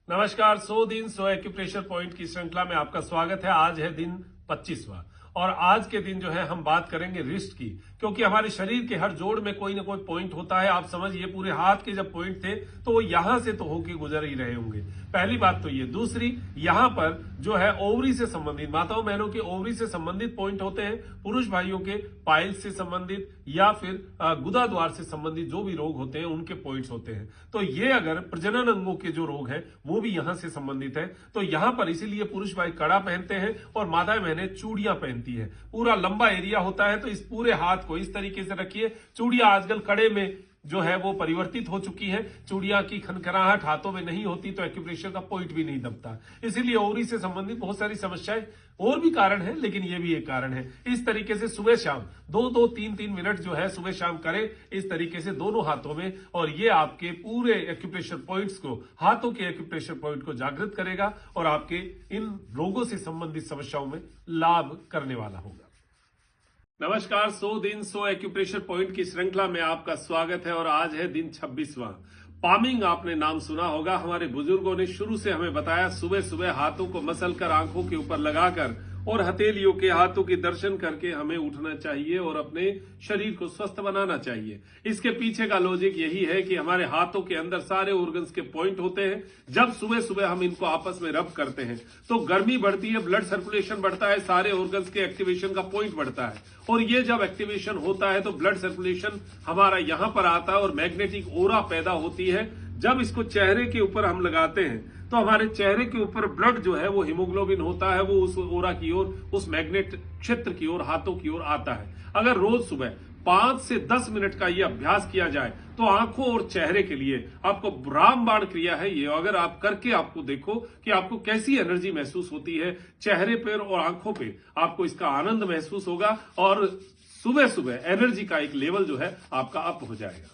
नमस्कार। 100 दिन 100 acupressure point की श्रृंखला में आपका स्वागत है। आज है दिन 25वां और आज के दिन जो है हम बात करेंगे रिस्ट की, क्योंकि हमारे शरीर के हर जोड़ में कोई ना कोई पॉइंट होता है। आप समझिए पूरे हाथ के जब पॉइंट थे तो वो यहां से तो होके गुजर ही रहे होंगे। पहली बात तो ये। दूसरी, यहां पर जो है ओवरी से संबंधित, माताओं बहनों के ओवरी से संबंधित पॉइंट होते हैं। पुरुष भाइयों के पाइल्स से संबंधित या फिर गुदा द्वार से संबंधित जो भी रोग होते हैं उनके पॉइंट्स होते हैं। तो ये अगर प्रजनन अंगों के जो रोग है वो भी यहां से संबंधित है। तो यहां पर इसीलिए पुरुष भाई कड़ा पहनते हैं और माताएं बहनें चूड़ियां पहनती है। पूरा लंबा एरिया होता है तो इस पूरे हाथ को इस तरीके से रखिए। चूड़ियां आजकल कड़े में जो है वो परिवर्तित हो चुकी है। चूड़ियां की खनखनाहट हाथों में नहीं होती तो एक्यूप्रेशर का पॉइंट भी नहीं दबता। इसीलिए ओवरी से संबंधित बहुत सारी समस्याएं और भी कारण है, लेकिन ये भी एक कारण है। इस तरीके से सुबह शाम 2-2, 3-3 मिनट जो है सुबह शाम करें इस तरीके से दोनों हाथों में, और ये आपके पूरे एक्यूप्रेशर पॉइंट्स को, हाथों के एक्यूप्रेशर पॉइंट को जागृत करेगा और आपके इन रोगों से संबंधित समस्याओं में लाभ करने वाला होगा। नमस्कार। 100 दिन 100 एक्यूप्रेशर पॉइंट की श्रृंखला में आपका स्वागत है और आज है दिन 26वां। पामिंग आपने नाम सुना होगा। हमारे बुजुर्गों ने शुरू से हमें बताया, सुबह सुबह हाथों को मसल कर आंखों के ऊपर लगाकर और हथेलियों के हाथों के दर्शन करके हमें उठना चाहिए और अपने शरीर को स्वस्थ बनाना चाहिए। इसके पीछे का लॉजिक यही है कि हमारे हाथों के अंदर सारे ऑर्गन्स के पॉइंट होते हैं। जब सुबह सुबह हम इनको आपस में रब करते हैं तो गर्मी बढ़ती है, ब्लड सर्कुलेशन बढ़ता है, सारे ऑर्गन्स के एक्टिवेशन का पॉइंट बढ़ता है। और ये जब एक्टिवेशन होता है तो ब्लड सर्कुलेशन हमारा यहां पर आता है और मैग्नेटिक ओरा पैदा होती है। जब इसको चेहरे के ऊपर हम लगाते हैं तो हमारे चेहरे के ऊपर ब्लड जो है वो हीमोग्लोबिन होता है, वो उस ओरा की ओर, उस मैग्नेट क्षेत्र की ओर, हाथों की ओर आता है। अगर रोज सुबह 5 से 10 मिनट का ये अभ्यास किया जाए तो आंखों और चेहरे के लिए आपको रामबाण क्रिया है ये। अगर आप करके आपको देखो कि आपको कैसी एनर्जी महसूस होती है चेहरे पर और आंखों पे, आपको इसका आनंद महसूस होगा और सुबह सुबह एनर्जी का एक लेवल जो है आपका अप हो जाएगा।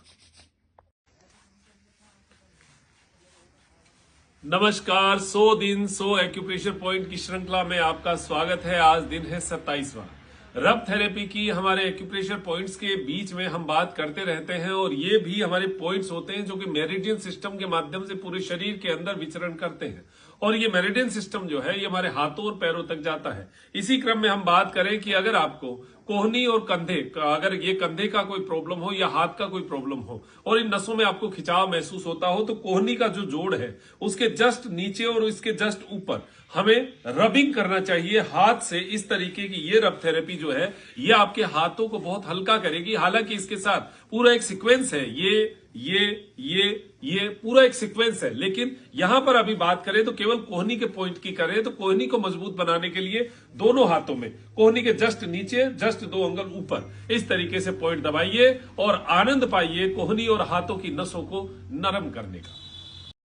नमस्कार। 100 दिन 100 एक्यूप्रेशर पॉइंट की श्रृंखला में आपका स्वागत है। आज दिन है 27वां। रब थेरेपी की हमारे एक्यूप्रेशर पॉइंट्स के बीच में हम बात करते रहते हैं और ये भी हमारे पॉइंट्स होते हैं जो कि मेरिडियन सिस्टम के माध्यम से पूरे शरीर के अंदर विचरण करते हैं। और ये मेरिडियन सिस्टम जो है ये हमारे हाथों और पैरों तक जाता है। इसी क्रम में हम बात करें कि अगर आपको कोहनी और कंधे का, अगर ये कंधे का कोई प्रॉब्लम हो या हाथ का कोई प्रॉब्लम हो और इन नसों में आपको खिंचाव महसूस होता हो, तो कोहनी का जो जोड़ है उसके जस्ट नीचे और इसके जस्ट ऊपर हमें रबिंग करना चाहिए हाथ से। इस तरीके की ये रब थेरेपी जो है ये आपके हाथों को बहुत हल्का करेगी। हालांकि इसके साथ पूरा एक सीक्वेंस है, ये पूरा एक सीक्वेंस है, लेकिन यहां पर अभी बात करें तो केवल कोहनी के पॉइंट की करें तो कोहनी को मजबूत बनाने के लिए दोनों हाथों में कोहनी के जस्ट नीचे, जस्ट 2 अंगुल ऊपर इस तरीके से पॉइंट दबाइए और आनंद पाइए कोहनी और हाथों की नसों को नरम करने का।